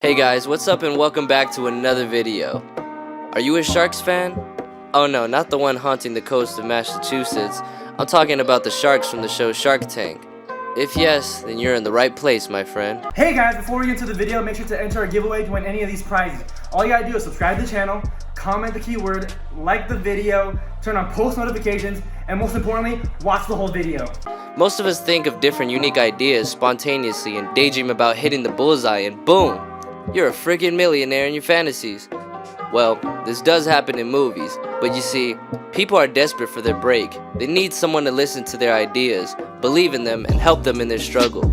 Hey guys, what's up and welcome back to another video. Are you a Sharks fan? Oh no, not the one haunting the coast of Massachusetts. I'm talking about the sharks from the show Shark Tank. If yes, then you're in the right place, my friend. Hey guys, before we get into the video, make sure to enter our giveaway to win any of these prizes. All you gotta do is subscribe to the channel, comment the keyword, like the video, turn on post notifications, and most importantly, watch the whole video. Most of us think of different unique ideas spontaneously and daydream about hitting the bullseye and boom! You're a freaking millionaire in your fantasies. Well, this does happen in movies, but you see, people are desperate for their break. They need someone to listen to their ideas, believe in them, and help them in their struggle.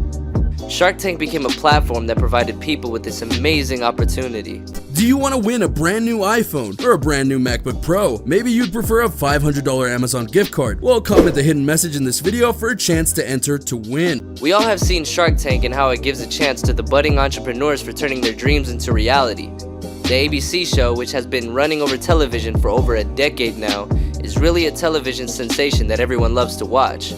Shark Tank became a platform that provided people with this amazing opportunity. Do you want to win a brand new iPhone or a brand new MacBook Pro? Maybe you'd prefer a $500 Amazon gift card. Well, comment the hidden message in this video for a chance to enter to win. We all have seen Shark Tank and how it gives a chance to the budding entrepreneurs for turning their dreams into reality. The ABC show, which has been running over television for over a decade now, is really a television sensation that everyone loves to watch.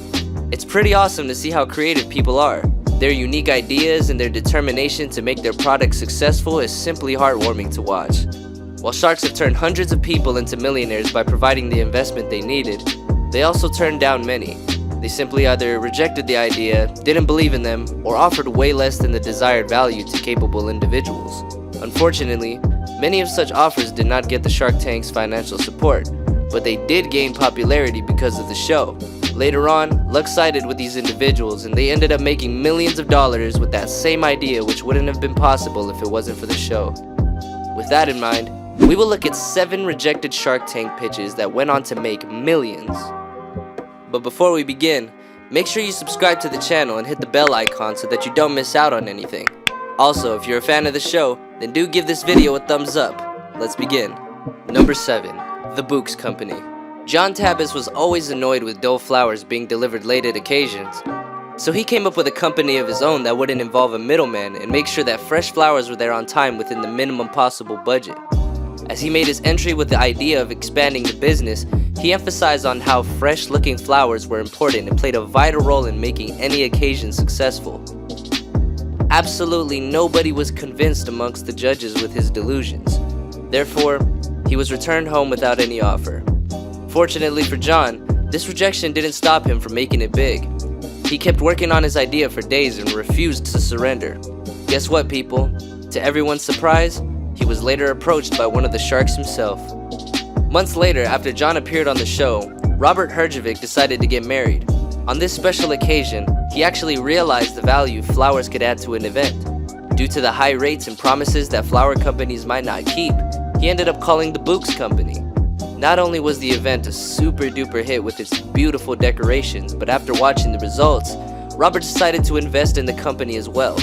It's pretty awesome to see how creative people are. Their unique ideas and their determination to make their product successful is simply heartwarming to watch. While sharks have turned hundreds of people into millionaires by providing the investment they needed, they also turned down many. They simply either rejected the idea, didn't believe in them, or offered way less than the desired value to capable individuals. Unfortunately, many of such offers did not get the Shark Tank's financial support, but they did gain popularity because of the show. Later on, luck sided with these individuals and they ended up making millions of dollars with that same idea, which wouldn't have been possible if it wasn't for the show. With that in mind, we will look at 7 rejected Shark Tank pitches that went on to make millions. But before we begin, make sure you subscribe to the channel and hit the bell icon so that you don't miss out on anything. Also, if you're a fan of the show, then do give this video a thumbs up. Let's begin. Number 7. The Books Company. John Tabbas was always annoyed with dull flowers being delivered late at occasions, so he came up with a company of his own that wouldn't involve a middleman and make sure that fresh flowers were there on time within the minimum possible budget. As he made his entry with the idea of expanding the business, he emphasized on how fresh-looking flowers were important and played a vital role in making any occasion successful. Absolutely nobody was convinced amongst the judges with his delusions. Therefore, he was returned home without any offer. Fortunately for John, this rejection didn't stop him from making it big. He kept working on his idea for days and refused to surrender. Guess what, people? To everyone's surprise, he was later approached by one of the sharks himself. Months later, after John appeared on the show, Robert Herjavec decided to get married. On this special occasion, he actually realized the value flowers could add to an event. Due to the high rates and promises that flower companies might not keep, he ended up calling the Books Company. Not only was the event a super duper hit with its beautiful decorations, but after watching the results, Robert decided to invest in the company as well.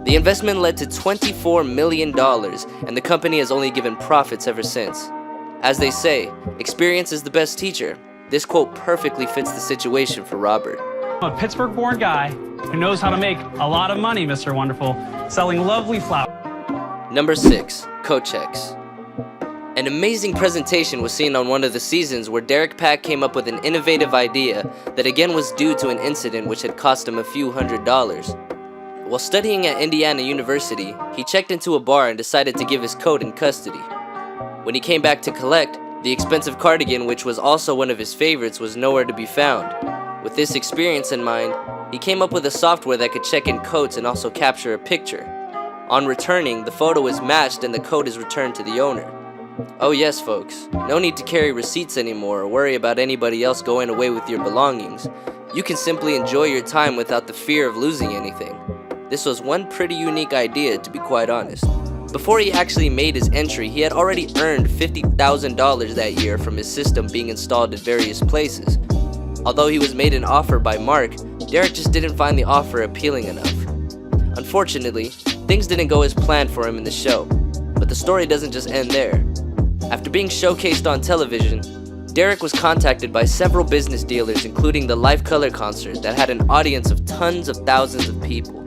The investment led to $24 million, and the company has only given profits ever since. As they say, experience is the best teacher. This quote perfectly fits the situation for Robert. I'm a Pittsburgh-born guy who knows how to make a lot of money, Mr. Wonderful, selling lovely flowers. Number 6. Cochex. An amazing presentation was seen on one of the seasons where Derek Pack came up with an innovative idea that again was due to an incident which had cost him a few $100s. While studying at Indiana University, he checked into a bar and decided to give his coat in custody. When he came back to collect, the expensive cardigan, which was also one of his favorites, was nowhere to be found. With this experience in mind, he came up with a software that could check in coats and also capture a picture. On returning, the photo is matched and the coat is returned to the owner. Oh yes, folks, no need to carry receipts anymore or worry about anybody else going away with your belongings. You can simply enjoy your time without the fear of losing anything. This was one pretty unique idea, to be quite honest. Before he actually made his entry, he had already earned $50,000 that year from his system being installed at various places. Although he was made an offer by Mark, Derek just didn't find the offer appealing enough. Unfortunately, things didn't go as planned for him in the show, but the story doesn't just end there. After being showcased on television, Derek was contacted by several business dealers, including the Life Color concert that had an audience of tons of thousands of people.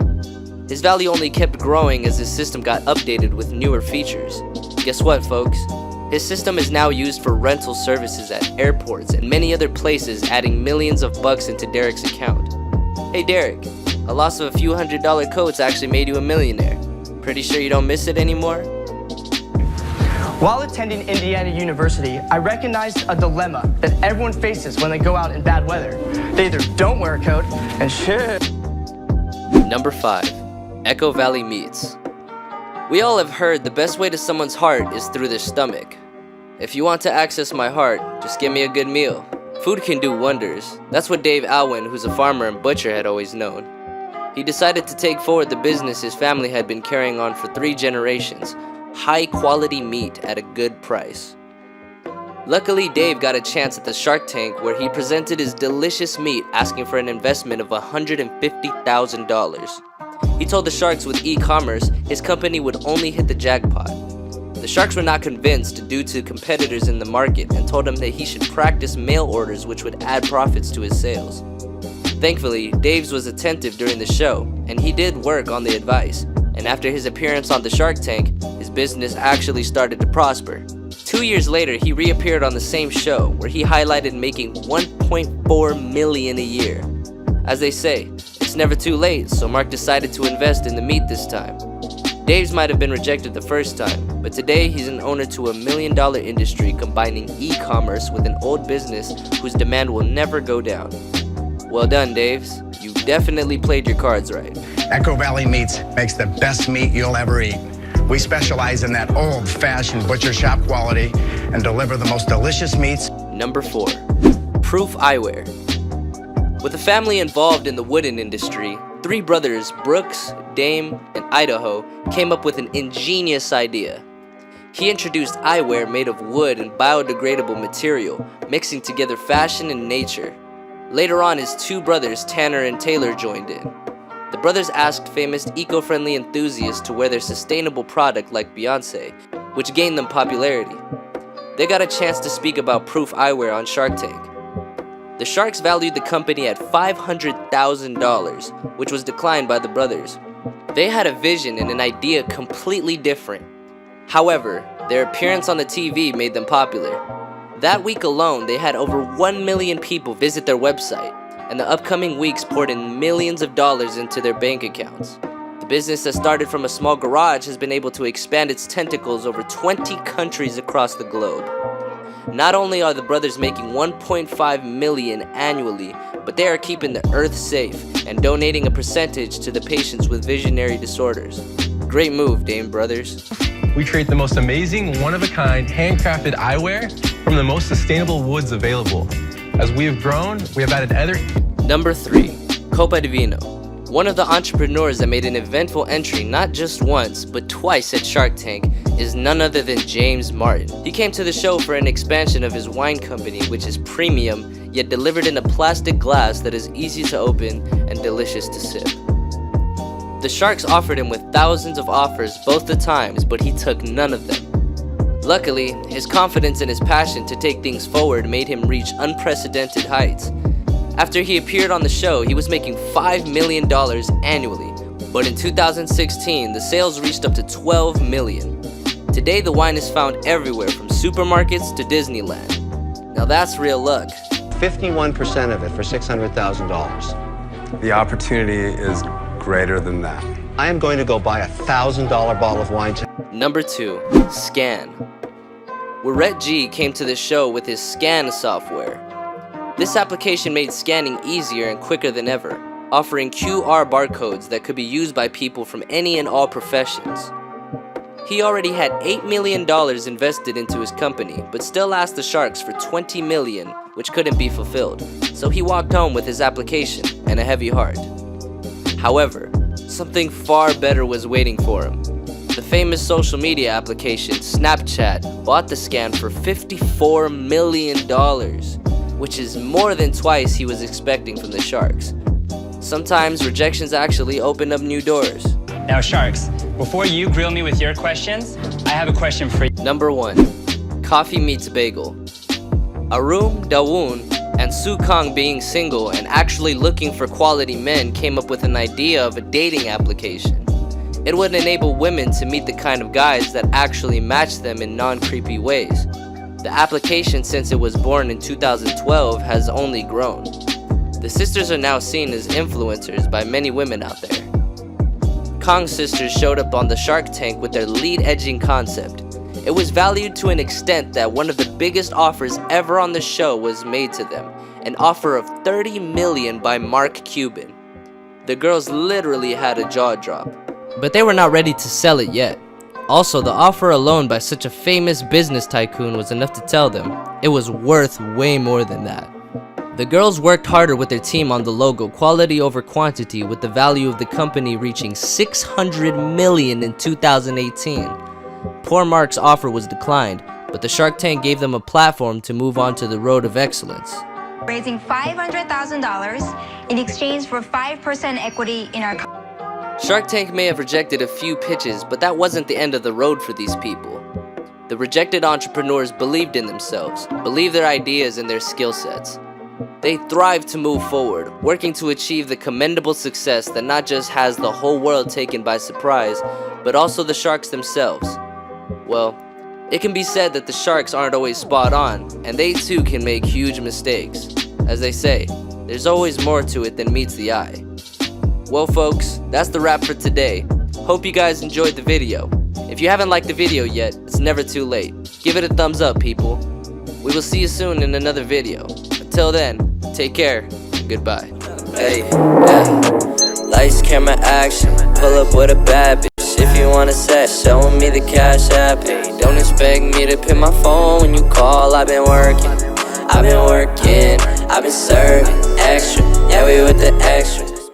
His value only kept growing as his system got updated with newer features. Guess what, folks? His system is now used for rental services at airports and many other places, adding millions of bucks into Derek's account. Hey Derek, a loss of a few $100 coats actually made you a millionaire. Pretty sure you don't miss it anymore? While attending Indiana University, I recognized a dilemma that everyone faces when they go out in bad weather. They either don't wear a coat and shit. Number 5. Echo Valley Meats. We all have heard the best way to someone's heart is through their stomach. If you want to access my heart, just give me a good meal. Food can do wonders. That's what Dave Alwyn, who's a farmer and butcher, had always known. He decided to take forward the business his family had been carrying on for 3 generations. High quality meat at a good price. Luckily, Dave got a chance at the Shark Tank where he presented his delicious meat asking for an investment of $150,000. He told the sharks with e-commerce his company would only hit the jackpot. The sharks were not convinced due to competitors in the market and told him that he should practice mail orders which would add profits to his sales. Thankfully, Dave's was attentive during the show and he did work on the advice. And after his appearance on the Shark Tank, his business actually started to prosper. 2 years later, he reappeared on the same show where he highlighted making $1.4 million a year. As they say, it's never too late, so Mark decided to invest in the meat this time. Dave's might have been rejected the first time, but today he's an owner to $1 million industry combining e-commerce with an old business whose demand will never go down. Well done, Daves. You definitely played your cards right. Echo Valley Meats makes the best meat you'll ever eat. We specialize in that old-fashioned butcher shop quality and deliver the most delicious meats. Number 4. Proof Eyewear. With a family involved in the wooden industry, 3 brothers, Brooks, Dame, and Idaho, came up with an ingenious idea. He introduced eyewear made of wood and biodegradable material, mixing together fashion and nature. Later on, his 2 brothers, Tanner and Taylor, joined in. The brothers asked famous eco-friendly enthusiasts to wear their sustainable product like Beyonce, which gained them popularity. They got a chance to speak about Proof Eyewear on Shark Tank. The Sharks valued the company at $500,000, which was declined by the brothers. They had a vision and an idea completely different. However, their appearance on the TV made them popular. That week alone, they had over 1 million people visit their website, and the upcoming weeks poured in millions of dollars into their bank accounts. The business that started from a small garage has been able to expand its tentacles over 20 countries across the globe. Not only are the brothers making $1.5 million annually, but they are keeping the earth safe and donating a percentage to the patients with visionary disorders. Great move, Dame brothers. We create the most amazing, one-of-a-kind, handcrafted eyewear from the most sustainable woods available. As we have grown, we have added other... Number 3. Copa Divino. One of the entrepreneurs that made an eventful entry not just once, but twice at Shark Tank is none other than James Martin. He came to the show for an expansion of his wine company, which is premium, yet delivered in a plastic glass that is easy to open and delicious to sip. The Sharks offered him with thousands of offers both the times, but he took none of them. Luckily, his confidence and his passion to take things forward made him reach unprecedented heights. After he appeared on the show, he was making $5 million annually, but in 2016, the sales reached up to $12 million. Today, the wine is found everywhere from supermarkets to Disneyland. Now that's real luck. 51% of it for $600,000. The opportunity is greater than that. I am going to go buy a $1,000 bottle of wine. Number 2. Scan. Warrette G came to the show with his Scan software. This application made scanning easier and quicker than ever, offering QR barcodes that could be used by people from any and all professions. He already had $8 million invested into his company, but still asked the Sharks for $20 million, which couldn't be fulfilled, so he walked home with his application and a heavy heart. However, something far better was waiting for him. The famous social media application, Snapchat, bought the Scan for $54 million, which is more than twice he was expecting from the Sharks. Sometimes rejections actually open up new doors. Now, Sharks, before you grill me with your questions, I have a question for you. Number 1. Coffee meets bagel. Arum Dawoon and Su Kang, being single and actually looking for quality men, came up with an idea of a dating application. It would enable women to meet the kind of guys that actually match them in non-creepy ways. The application, since it was born in 2012, has only grown. The sisters are now seen as influencers by many women out there. Kong sisters showed up on the Shark Tank with their lead-edging concept. It was valued to an extent that one of the biggest offers ever on the show was made to them, an offer of $30 million by Mark Cuban. The girls literally had a jaw drop, but they were not ready to sell it yet. Also, the offer alone by such a famous business tycoon was enough to tell them it was worth way more than that. The girls worked harder with their team on the logo, quality over quantity, with the value of the company reaching $600 million in 2018. Poor Mark's offer was declined, but the Shark Tank gave them a platform to move on to the road of excellence. Raising $500,000 in exchange for 5% equity in our company. Shark Tank may have rejected a few pitches, but that wasn't the end of the road for these people. The rejected entrepreneurs believed in themselves, believed their ideas and their skill sets. They thrived to move forward, working to achieve the commendable success that not just has the whole world taken by surprise, but also the sharks themselves. Well, it can be said that the sharks aren't always spot on, and they too can make huge mistakes. As they say, there's always more to it than meets the eye. Well folks, that's the wrap for today. Hope you guys enjoyed the video. If you haven't liked the video yet, it's never too late. Give it a thumbs up, people. We will see you soon in another video. Until then, take care. Goodbye. Hey, yeah. Lights, camera, action. Pull up with a bad bitch. If you want a set, show me the cash app. Hey, don't expect me to pick my phone when you call. I've been working, I've been serving extra. Yeah, we with the extras.